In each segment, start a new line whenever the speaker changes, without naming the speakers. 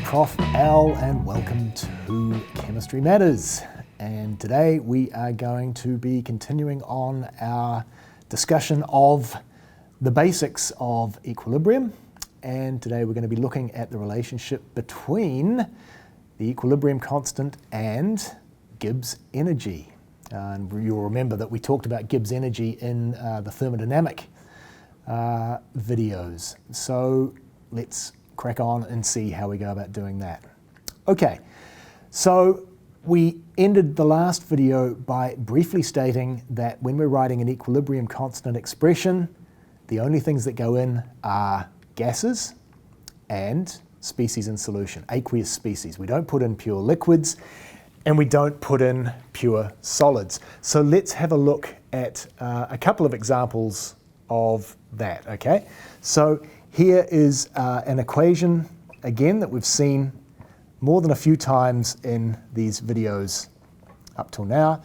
Prof Al, and welcome to Chemistry Matters. And today we are going to be continuing on our discussion of the basics of equilibrium. And today we're going to be looking at the relationship between the equilibrium constant and Gibbs energy. And you'll remember that we talked about Gibbs energy in the thermodynamic videos. So let's crack on and see how we go about doing that. Okay, so we ended the last video by briefly stating that when we're writing an equilibrium constant expression, the only things that go in are gases and species in solution, aqueous species. We don't put in pure liquids and we don't put in pure solids. So let's have a look at a couple of examples of that, okay? So here is an equation, again, that we've seen more than a few times in these videos up till now.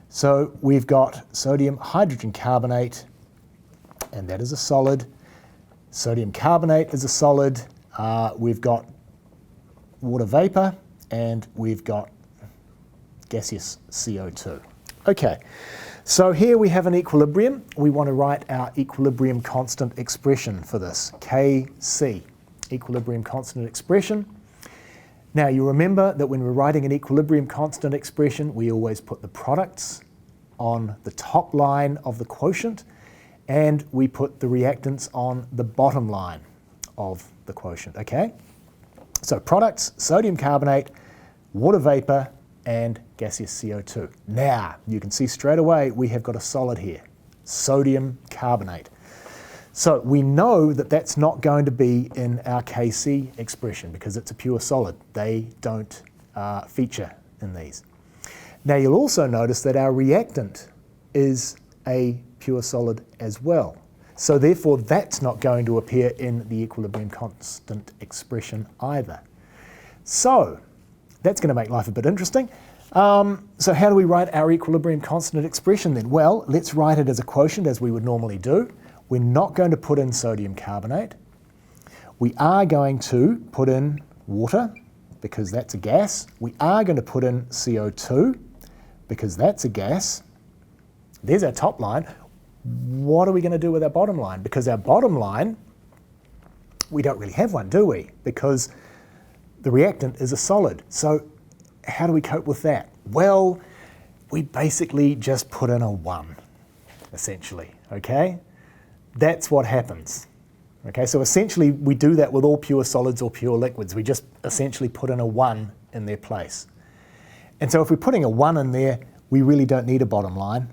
So we've got sodium hydrogen carbonate, and that is a solid. Sodium carbonate is a solid. We've got water vapor, and we've got gaseous CO2. Okay. So here we have an equilibrium. We want to write our equilibrium constant expression for this, Kc, equilibrium constant expression. Now you remember that when we're writing an equilibrium constant expression, we always put the products on the top line of the quotient and we put the reactants on the bottom line of the quotient, okay? So products, sodium carbonate, water vapor, and gaseous CO2. Now, you can see straight away we have got a solid here, sodium carbonate. So we know that that's not going to be in our Kc expression because it's a pure solid. They don't feature in these. Now you'll also notice that our reactant is a pure solid as well. So therefore that's not going to appear in the equilibrium constant expression either. So that's going to make life a bit interesting. So how do we write our equilibrium constant expression then? Well, let's write it as a quotient as we would normally do. We're not going to put in sodium carbonate. We are going to put in water because that's a gas. We are going to put in CO2 because that's a gas. There's our top line. What are we going to do with our bottom line? Because our bottom line, we don't really have one, do we? Because the reactant is a solid. So how do we cope with that? Well, we basically just put in a 1, essentially, okay? That's what happens. Okay, so essentially we do that with all pure solids or pure liquids. We just essentially put in a 1 in their place. And so if we're putting a 1 in there, we really don't need a bottom line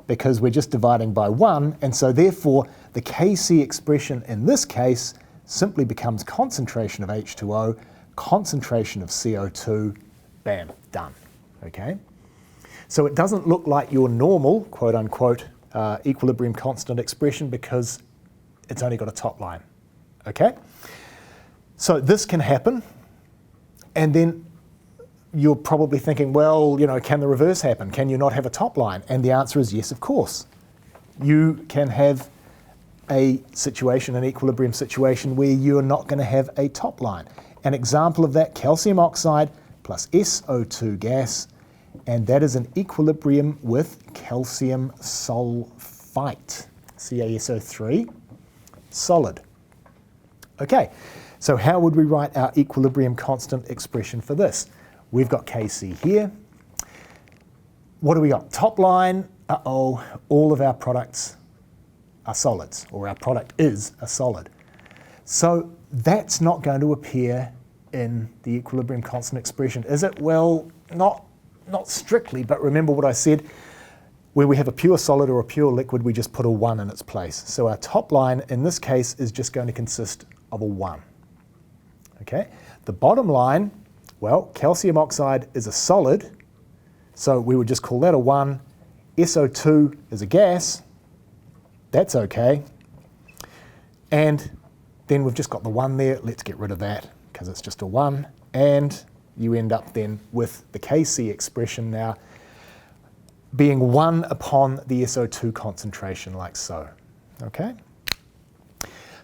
because we're just dividing by 1, and so therefore the Kc expression in this case simply becomes concentration of H2O, concentration of CO2, bam, done, okay? So it doesn't look like your normal, quote unquote, equilibrium constant expression because it's only got a top line, okay? So this can happen, and then you're probably thinking, well, you know, can the reverse happen? Can you not have a top line? And the answer is yes, of course. You can have a situation, an equilibrium situation, where you're not going to have a top line. An example of that, calcium oxide plus SO2 gas, and that is an equilibrium with calcium sulfite, CaSO3, solid. Okay, so how would we write our equilibrium constant expression for this? We've got Kc here. What do we got? Top line, all of our products are solids, or our product is a solid. So that's not going to appear in the equilibrium constant expression, is it? Well, not strictly, but remember what I said, where we have a pure solid or a pure liquid, we just put a 1 in its place. So our top line in this case is just going to consist of a 1. Okay? The bottom line, well, calcium oxide is a solid, so we would just call that a 1. SO2 is a gas, that's okay. And then we've just got the 1 there. Let's get rid of that because it's just a 1. And you end up then with the Kc expression now being 1 upon the SO2 concentration, like so. Okay?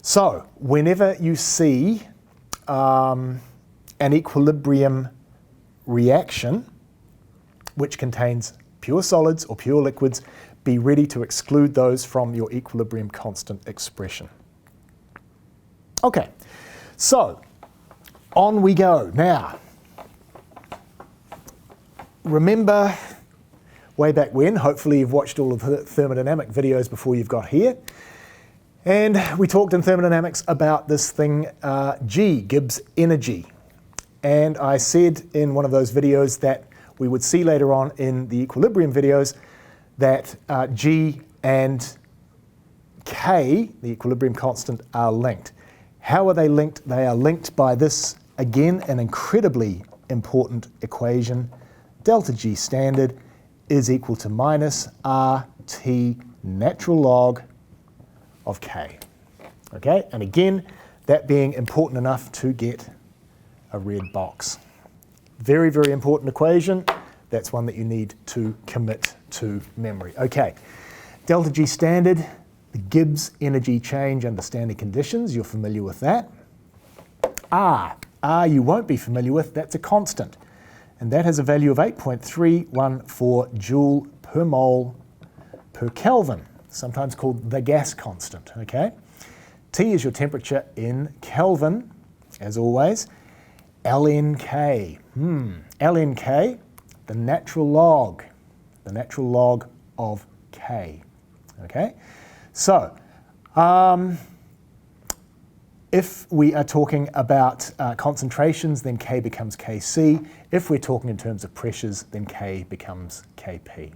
So whenever you see an equilibrium reaction which contains pure solids or pure liquids, be ready to exclude those from your equilibrium constant expression. Okay, so on we go. Now, remember way back when, hopefully you've watched all of the thermodynamic videos before you've got here, and we talked in thermodynamics about this thing G, Gibbs energy. And I said in one of those videos that we would see later on in the equilibrium videos that G and K, the equilibrium constant, are linked. How are they linked? They are linked by this, again, an incredibly important equation. Delta G standard is equal to minus RT natural log of K. Okay, and again, that being important enough to get a red box. Very, very important equation. That's one that you need to commit to memory. Okay, delta G standard, the Gibbs energy change under standard conditions. You're familiar with that. R you won't be familiar with. That's a constant. And that has a value of 8.314 joule per mole per Kelvin, sometimes called the gas constant. Okay, T is your temperature in Kelvin, as always. LNK. LNK, the natural log of K. Okay, so if we are talking about concentrations, then K becomes Kc. If we're talking in terms of pressures, then K becomes Kp.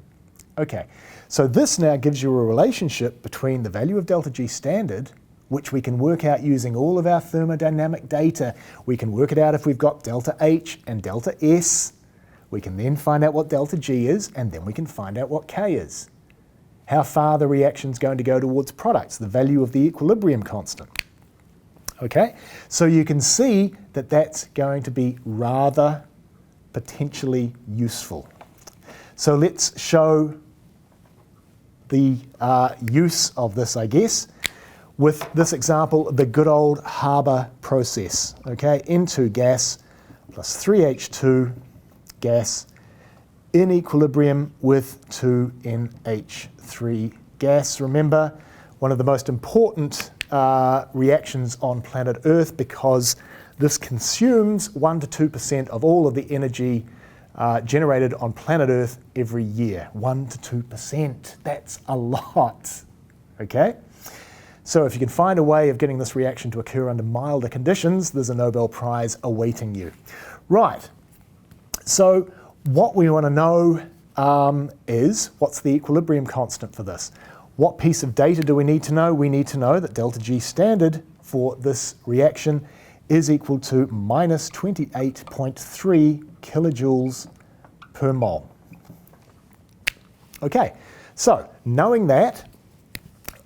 Okay, so this now gives you a relationship between the value of delta G standard, which we can work out using all of our thermodynamic data. We can work it out if we've got delta H and delta S. We can then find out what delta G is, and then we can find out what K is. How far the reaction's going to go towards products, the value of the equilibrium constant. Okay, so you can see that that's going to be rather potentially useful. So let's show the use of this, I guess, with this example, the good old Haber process. Okay, N2 gas plus 3H2 gas in equilibrium with 2NH3 gas. Remember, one of the most important reactions on planet Earth, because this consumes 1 to 2% of all of the energy generated on planet Earth every year. 1 to 2%, that's a lot, okay? So if you can find a way of getting this reaction to occur under milder conditions, there's a Nobel Prize awaiting you. Right, so what we want to know is, what's the equilibrium constant for this? What piece of data do we need to know? We need to know that delta G standard for this reaction is equal to minus 28.3 kilojoules per mole. Okay, so knowing that,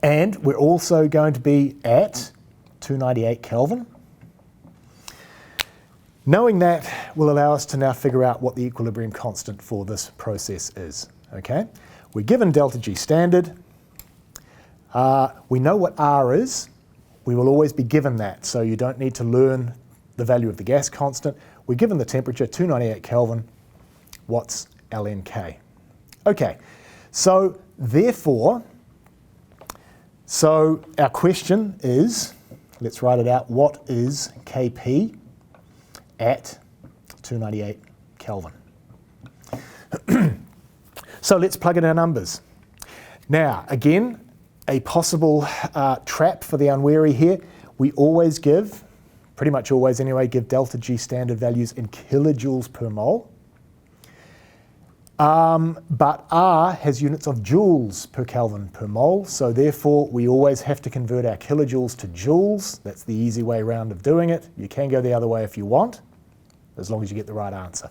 and we're also going to be at 298 Kelvin. Knowing that will allow us to now figure out what the equilibrium constant for this process is. Okay, we're given delta G standard. We know what R is. We will always be given that, so you don't need to learn the value of the gas constant. We're given the temperature, 298 Kelvin. What's LNK? Okay, so therefore, our question is, let's write it out, what is Kp at 298 Kelvin? So let's plug in our numbers. Now, again, a possible trap for the unwary here, we always give, pretty much always anyway, give delta G standard values in kilojoules per mole. But R has units of joules per Kelvin per mole, so therefore we always have to convert our kilojoules to joules. That's the easy way around of doing it. You can go the other way if you want, as long as you get the right answer.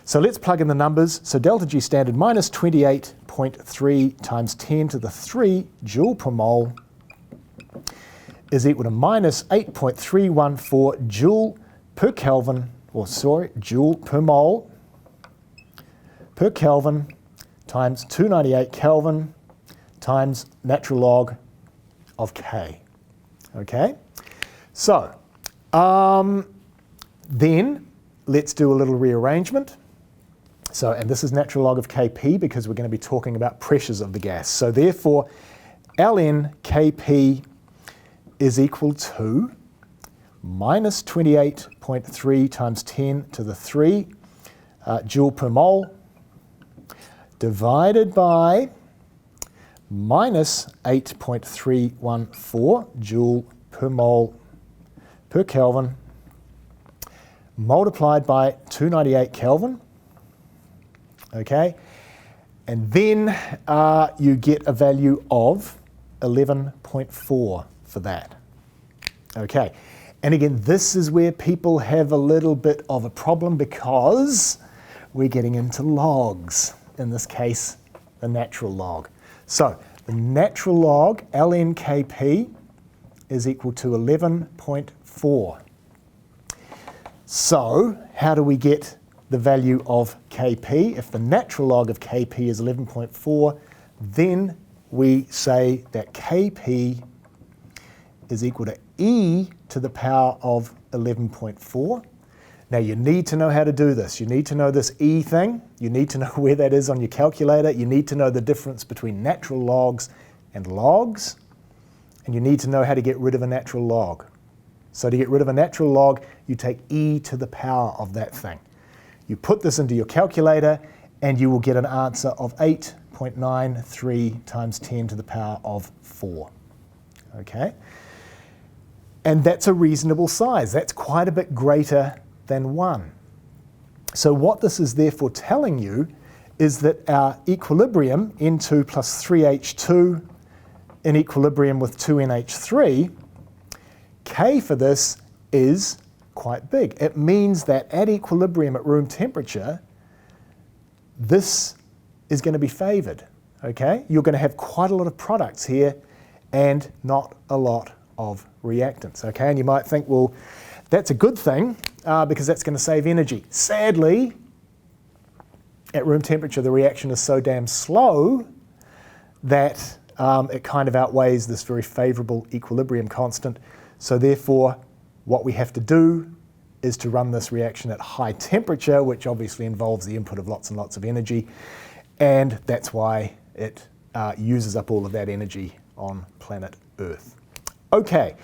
So let's plug in the numbers. So delta G standard minus 28.3 times 10 to the 3 joule per mole is equal to minus 8.314 joule per Kelvin, joule per mole per Kelvin times 298 Kelvin times natural log of K. Okay? So, Then let's do a little rearrangement. So, and this is natural log of Kp because we're going to be talking about pressures of the gas. So therefore, ln Kp is equal to minus 28.3 times 10 to the 3 joule per mole divided by minus 8.314 joule per mole per Kelvin multiplied by 298 Kelvin. Okay, and then you get a value of 11.4 for that. Okay, and again, this is where people have a little bit of a problem because we're getting into logs, in this case, the natural log. So the natural log, ln Kp, is equal to 11.4. So how do we get the value of Kp? If the natural log of Kp is 11.4, then we say that Kp is equal to e to the power of 11.4. Now you need to know how to do this. You need to know this e thing. You need to know where that is on your calculator. You need to know the difference between natural logs and logs. And you need to know how to get rid of a natural log. So to get rid of a natural log, you take e to the power of that thing. You put this into your calculator and you will get an answer of 8.93 times 10 to the power of 4. Okay? And that's a reasonable size. That's quite a bit greater than 1. So what this is therefore telling you is that our equilibrium, N2 plus 3H2 in equilibrium with 2NH3, K for this is quite big. It means that at equilibrium at room temperature, this is going to be favoured. Okay? You're going to have quite a lot of products here and not a lot of reactants. Okay? And you might think, well, that's a good thing because that's going to save energy. Sadly, at room temperature, the reaction is so damn slow that it kind of outweighs this very favourable equilibrium constant. So therefore, what we have to do is to run this reaction at high temperature, which obviously involves the input of lots and lots of energy, and that's why it uses up all of that energy on planet Earth. Okay,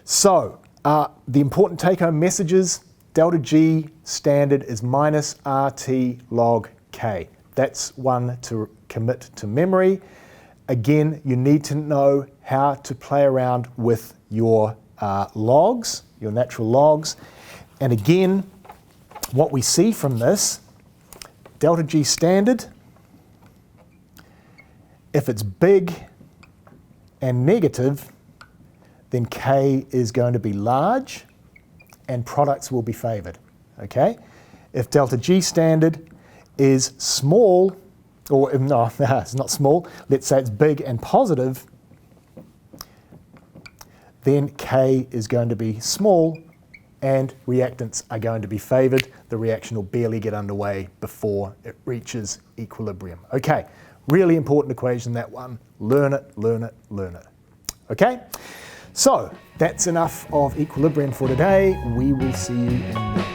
so the important take-home messages, ΔG standard is minus RT log K. That's one to commit to memory. Again, you need to know how to play around with your logs, your natural logs. And again, what we see from this, ΔG standard, if it's big and negative, then K is going to be large and products will be favoured. Okay? If ΔG standard is small, or no, it's not small, let's say it's big and positive, then K is going to be small and reactants are going to be favoured. The reaction will barely get underway before it reaches equilibrium. Okay, really important equation, that one. Learn it, learn it, learn it. Okay, so that's enough of equilibrium for today. We will see you in the